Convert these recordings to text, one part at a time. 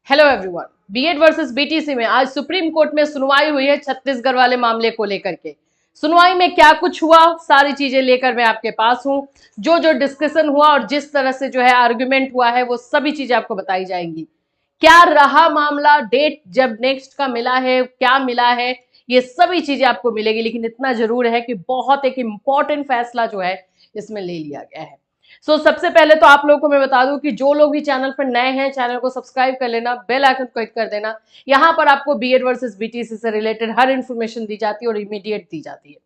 Hello everyone, BEd versus BTC में आज supreme court में सुनवाई हुई है छत्तीसगढ़ वाले मामले को लेकर के। सुनवाई में क्या कुछ हुआ, सारी चीजें लेकर मैं आपके पास हूं। जो जो डिस्कशन हुआ और जिस तरह से जो है आर्गुमेंट हुआ है वो सभी चीजें आपको बताई जाएंगी। क्या रहा मामला, डेट जब नेक्स्ट का मिला है, क्या मिला है, ये सभी चीजें आपको मिलेगी। लेकिन इतना जरूर है कि बहुत एक इंपॉर्टेंट फैसला जो है इसमें ले लिया गया है। सबसे पहले तो आप लोगों को मैं बता दूं कि जो लोग भी चैनल पर नए हैं, चैनल को सब्सक्राइब कर लेना, बेल आइकन को हिट कर देना। यहां पर आपको बीएड वर्सेस बीटीसी से रिलेटेड हर इंफॉर्मेशन दी जाती है और इमीडिएट दी जाती है।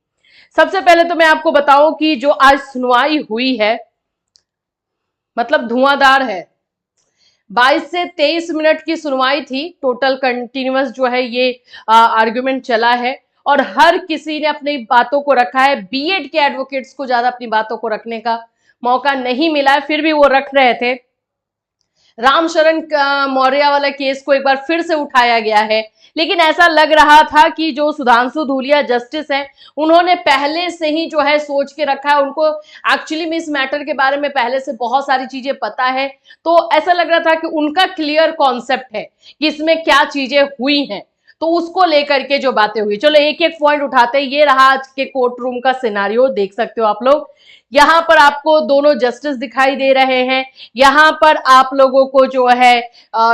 सबसे पहले तो मैं आपको बताऊं कि जो आज सुनवाई हुई है मतलब धुआंधार है। 22 से 23 मिनट की सुनवाई थी टोटल, कंटिन्यूअस जो है ये आर्गुमेंट चला है और हर किसी ने अपनी बातों को रखा है। बीएड के एडवोकेट्स को ज्यादा अपनी बातों को रखने का मौका नहीं मिला है, फिर भी वो रख रहे थे। रामशरण मौर्य वाला केस को एक बार फिर से उठाया गया है, लेकिन ऐसा लग रहा था कि जो सुधांशु धूलिया जस्टिस हैं उन्होंने पहले से ही जो है सोच के रखा है। उनको एक्चुअली में इस मैटर के बारे में पहले से बहुत सारी चीजें पता है, तो ऐसा लग रहा था कि उनका क्लियर कॉन्सेप्ट है कि इसमें क्या चीजें हुई हैं, तो उसको लेकर के जो बातें हुई। चलो एक एक पॉइंट उठाते हैं। ये रहा आज के कोर्ट रूम का सिनारियो, देख सकते हो आप लोग। यहां पर आपको दोनों जस्टिस दिखाई दे रहे हैं। यहां पर आप लोगों को जो है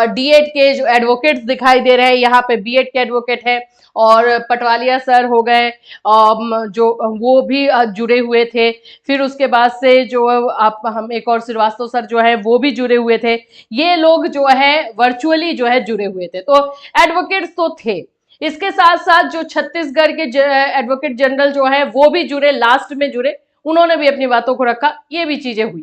डीएड के जो एडवोकेट्स दिखाई दे रहे हैं, यहाँ पे बीएड के एडवोकेट है और पटवालिया सर हो गए जो वो भी जुड़े हुए थे। फिर उसके बाद से जो आप हम एक और श्रीवास्तव सर जो है वो भी जुड़े हुए थे। ये लोग जो है वर्चुअली जो है जुड़े हुए थे, तो एडवोकेट्स तो थे। इसके साथ साथ जो छत्तीसगढ़ के एडवोकेट जनरल जो है वो भी जुड़े, लास्ट में जुड़े, उन्होंने भी अपनी बातों को रखा। ये भी चीजें हुई।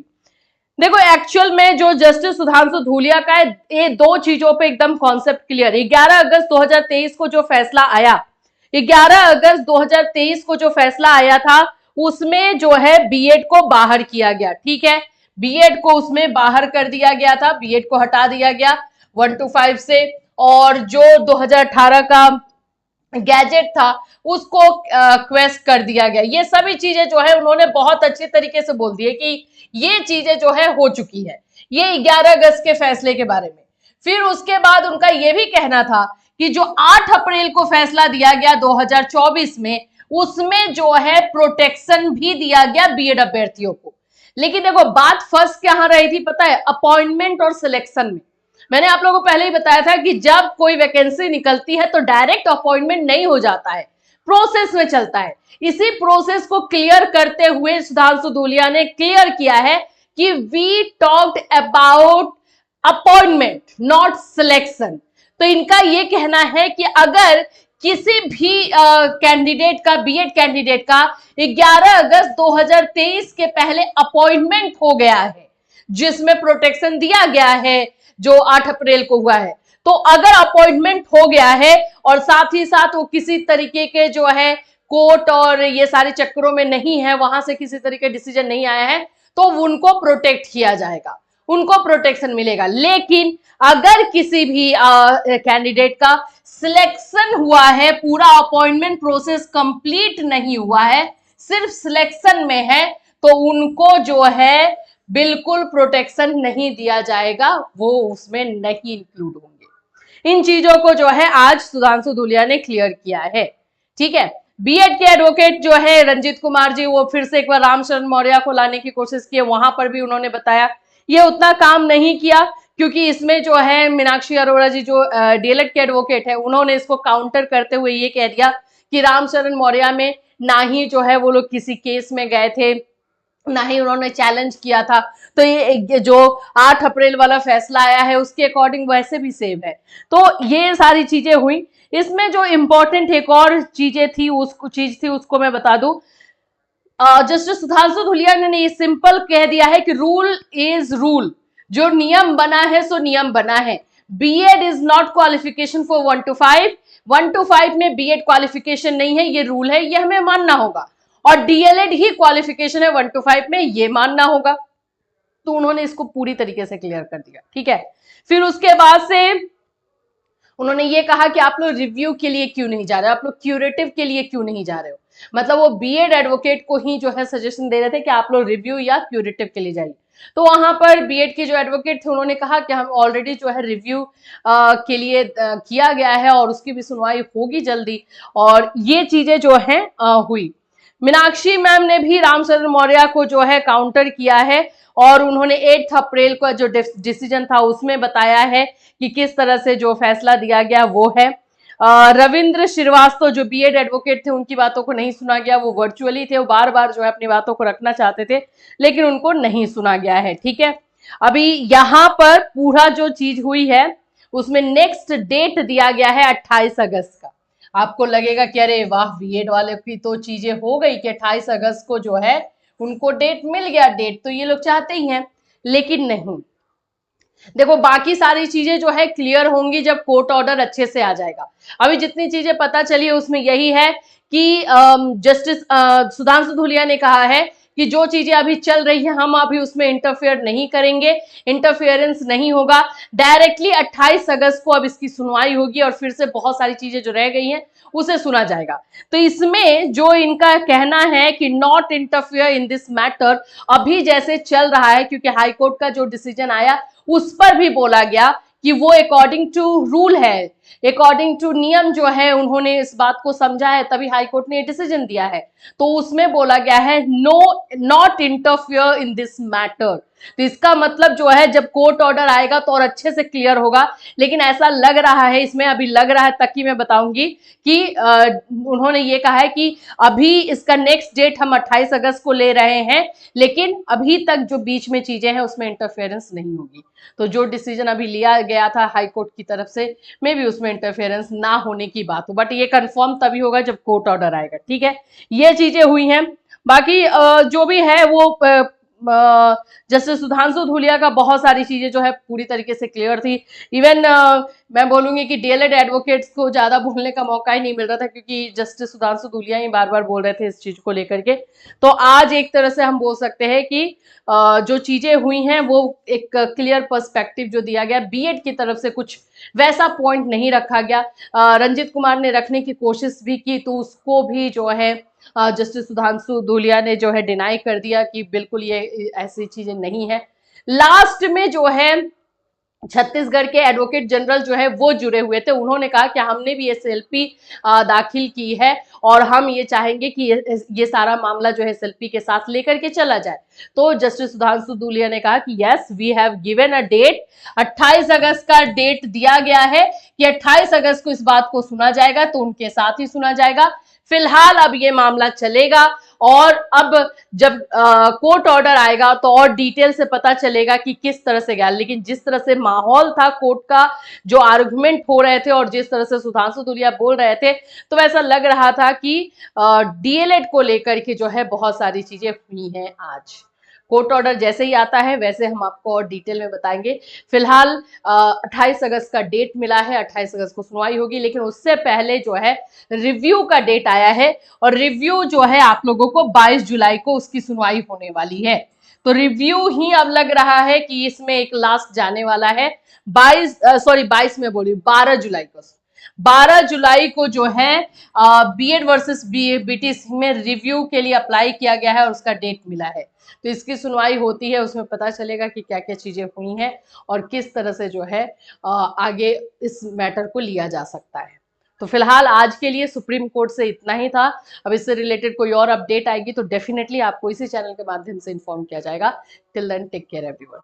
देखो एक्चुअल में जो जस्टिस सुधांशु धूलिया का है, ये दो चीजों पे एकदम कॉन्सेप्ट क्लियर है। 11 अगस्त 2023 को जो फैसला आया, 11 अगस्त 2023 को जो फैसला आया था उसमें जो है बीएड को बाहर किया गया। ठीक है, बीएड को उसमें बाहर कर दिया गया था, बीएड को हटा दिया गया 1 to 5 से, और जो 2018 का गैजेट था उसको क्वेस्ट कर दिया गया। ये सभी चीजें जो है उन्होंने बहुत अच्छे तरीके से बोल दी है कि ये चीजें जो है हो चुकी है, ये 11 अगस्त के फैसले के बारे में। फिर उसके बाद उनका ये भी कहना था कि जो 8 अप्रैल को फैसला दिया गया 2024 में, उसमें जो है प्रोटेक्शन भी दिया गया बीएड अभ्यर्थियों को। लेकिन देखो बात फर्स्ट कहां रही थी पता है? अपॉइंटमेंट और सिलेक्शन में। मैंने आप लोगों को पहले ही बताया था कि जब कोई वैकेंसी निकलती है तो डायरेक्ट अपॉइंटमेंट नहीं हो जाता है, प्रोसेस में चलता है। इसी प्रोसेस को क्लियर करते हुए सुधांशु धूलिया ने क्लियर किया है कि we talked about appointment not selection. तो इनका यह कहना है कि अगर किसी भी कैंडिडेट का, बीएड कैंडिडेट का 11 अगस्त 2023 के पहले अपॉइंटमेंट हो गया है, जिसमें प्रोटेक्शन दिया गया है जो 8 अप्रैल को हुआ है, तो अगर अपॉइंटमेंट हो गया है और साथ ही साथ वो किसी तरीके के जो है कोर्ट और ये सारे चक्करों में नहीं है, वहां से किसी तरीके डिसीजन नहीं आया है, तो उनको प्रोटेक्ट किया जाएगा, उनको प्रोटेक्शन मिलेगा। लेकिन अगर किसी भी कैंडिडेट का सिलेक्शन हुआ है, पूरा अपॉइंटमेंट प्रोसेस कंप्लीट नहीं हुआ है, सिर्फ सिलेक्शन में है, तो उनको जो है बिल्कुल प्रोटेक्शन नहीं दिया जाएगा, वो उसमें नहीं इंक्लूड होंगे। इन चीजों को जो है आज सुधांशु धूलिया ने क्लियर किया है। ठीक है, बीएड के एडवोकेट जो है रंजीत कुमार जी, वो फिर से एक बार रामशरण मौर्य को लाने की कोशिश की, वहां पर भी उन्होंने बताया ये उतना काम नहीं किया, क्योंकि इसमें जो है मीनाक्षी अरोड़ा जी जो डीएलएड के एडवोकेट है, उन्होंने इसको काउंटर करते हुए ये कह दिया कि रामशरण मौर्य में ना ही जो है वो लोग किसी केस में गए थे, ना ही उन्होंने चैलेंज किया था, तो ये जो 8 अप्रैल वाला फैसला आया है उसके अकॉर्डिंग वैसे भी सेम है। तो ये सारी चीजें हुई। इसमें जो इंपॉर्टेंट एक और चीजें थी, उसको मैं बता दूं। जस्टिस सुधांशु धूलिया ने ये सिंपल कह दिया है कि रूल इज रूल, जो नियम बना है सो नियम बना है। BEd is not qualification for 1 to 5, 1 to 5 में बीएड क्वालिफिकेशन नहीं है, ये रूल है, ये हमें मानना होगा। और डीएलएड ही क्वालिफिकेशन है 1 to 5 में, ये मानना होगा। तो उन्होंने इसको पूरी तरीके से क्लियर कर दिया। ठीक है, फिर उसके बाद से उन्होंने ये कहा कि आप लोग रिव्यू के लिए क्यों नहीं जा रहे हो, आप लोग क्यूरेटिव के लिए क्यों नहीं जा रहे हो। मतलब वो बीएड एडवोकेट को ही जो है सजेशन दे रहे थे कि आप लोग रिव्यू या क्यूरेटिव के लिए जाइए। तो वहां पर बीएड के जो एडवोकेट थे उन्होंने कहा कि हम ऑलरेडी जो है रिव्यू के लिए किया गया है और उसकी भी सुनवाई होगी जल्दी, और ये चीजें जो है हुई। मीनाक्षी मैम ने भी रामचंद्र मौर्य को जो है काउंटर किया है और उन्होंने 8 अप्रैल का जो डिसीजन था उसमें बताया है कि किस तरह से जो फैसला दिया गया वो है। रविंद्र श्रीवास्तव जो बीएड एडवोकेट थे उनकी बातों को नहीं सुना गया, वो वर्चुअली थे, वो बार बार जो है अपनी बातों को रखना चाहते थे लेकिन उनको नहीं सुना गया है। ठीक है, अभी यहाँ पर पूरा जो चीज हुई है उसमें नेक्स्ट डेट दिया गया है 28 अगस्त का। आपको लगेगा कि अरे वाह, बीएड वाले की तो चीजें हो गई कि 28 अगस्त को जो है उनको डेट मिल गया, डेट तो ये लोग चाहते ही हैं, लेकिन नहीं। देखो बाकी सारी चीजें जो है क्लियर होंगी जब कोर्ट ऑर्डर अच्छे से आ जाएगा। अभी जितनी चीजें पता चली है उसमें यही है कि जस्टिस सुधांशु धूलिया ने कहा है कि जो चीजें अभी चल रही है हम अभी उसमें इंटरफेयर नहीं करेंगे, इंटरफेरेंस नहीं होगा। डायरेक्टली 28 अगस्त को अब इसकी सुनवाई होगी और फिर से बहुत सारी चीजें जो रह गई हैं उसे सुना जाएगा। तो इसमें जो इनका कहना है कि not interfere in this matter, अभी जैसे चल रहा है क्योंकि हाईकोर्ट का जो डिसीजन आया उस पर भी बोला गया कि वो अकॉर्डिंग टू रूल है, अकॉर्डिंग टू नियम जो है उन्होंने इस बात को समझा है, तभी हाईकोर्ट ने डिसीजन दिया है। तो उसमें बोला गया है no not interfere in this matter. तो इसका मतलब जो है जब कोर्ट ऑर्डर आएगा तो और अच्छे से क्लियर होगा, लेकिन ऐसा लग रहा है, इसमें अभी लग रहा है तक की मैं बताऊंगी कि उन्होंने ये कहा है कि अभी इसका नेक्स्ट डेट हम 28 अगस्त को ले रहे हैं, लेकिन अभी तक जो बीच में चीजें हैं उसमें इंटरफेरेंस नहीं होगी। तो जो डिसीजन अभी लिया गया था हाई कोर्ट की तरफ से, मे भी उसमें इंटरफेरेंस ना होने की बात हो, बट ये कंफर्म तभी होगा जब कोर्ट ऑर्डर आएगा। ठीक है, ये चीजें हुई हैं। बाकी जो भी है वो जस्टिस सुधांशु धूलिया का बहुत सारी चीजें जो है पूरी तरीके से क्लियर थी। इवन मैं बोलूंगी कि डीएलएड एडवोकेट्स को ज्यादा बोलने का मौका ही नहीं मिल रहा था क्योंकि जस्टिस सुधांशु धूलिया ही बार बार बोल रहे थे इस चीज को लेकर के। तो आज एक तरह से हम बोल सकते हैं कि जो चीजें हुई हैं वो एक क्लियर पर्सपेक्टिव जो दिया गया, बीएड की तरफ से कुछ वैसा पॉइंट नहीं रखा गया। रंजित कुमार ने रखने की कोशिश भी की तो उसको भी जो है जस्टिस सुधांशु धूलिया ने जो है डिनाई कर दिया कि बिल्कुल ये ऐसी चीजें नहीं है। लास्ट में जो है छत्तीसगढ़ के एडवोकेट जनरल जो है वो जुड़े हुए थे, उन्होंने कहा कि हमने भी एसएलपी दाखिल की है और हम ये चाहेंगे कि ये सारा मामला जो है एसएलपी के साथ लेकर के चला जाए। तो जस्टिस सुधांशु धूलिया ने कहा कि yes we have given a date, 28 अगस्त का डेट दिया गया है कि 28 अगस्त को इस बात को सुना जाएगा, तो उनके साथ ही सुना जाएगा। फिलहाल अब ये मामला चलेगा और अब जब कोर्ट ऑर्डर आएगा तो और डिटेल से पता चलेगा कि किस तरह से गया। लेकिन जिस तरह से माहौल था कोर्ट का, जो आर्गुमेंट हो रहे थे और जिस तरह से सुधांशु धूलिया बोल रहे थे, तो वैसा लग रहा था कि डीएलएड को लेकर के जो है बहुत सारी चीजें हुई हैं। आज कोर्ट ऑर्डर जैसे ही आता है वैसे हम आपको और डिटेल में बताएंगे। फिलहाल 28 अगस्त का डेट मिला है, 28 अगस्त को सुनवाई होगी, लेकिन उससे पहले जो है रिव्यू का डेट आया है और रिव्यू जो है आप लोगों को 22 जुलाई को उसकी सुनवाई होने वाली है। तो रिव्यू ही अब लग रहा है कि इसमें एक लास्ट जाने वाला है 22 में बोली 12 जुलाई को। 12 जुलाई को जो है बीएड वर्सेस बीटीसी में रिव्यू के लिए अप्लाई किया गया है और उसका डेट मिला है। तो इसकी सुनवाई होती है, उसमें पता चलेगा कि क्या क्या चीजें हुई हैं और किस तरह से जो है आगे इस मैटर को लिया जा सकता है। तो फिलहाल आज के लिए सुप्रीम कोर्ट से इतना ही था। अब इससे रिलेटेड कोई और अपडेट आएगी तो डेफिनेटली आपको इसी चैनल के माध्यम से इन्फॉर्म किया जाएगा। Till then take care everyone.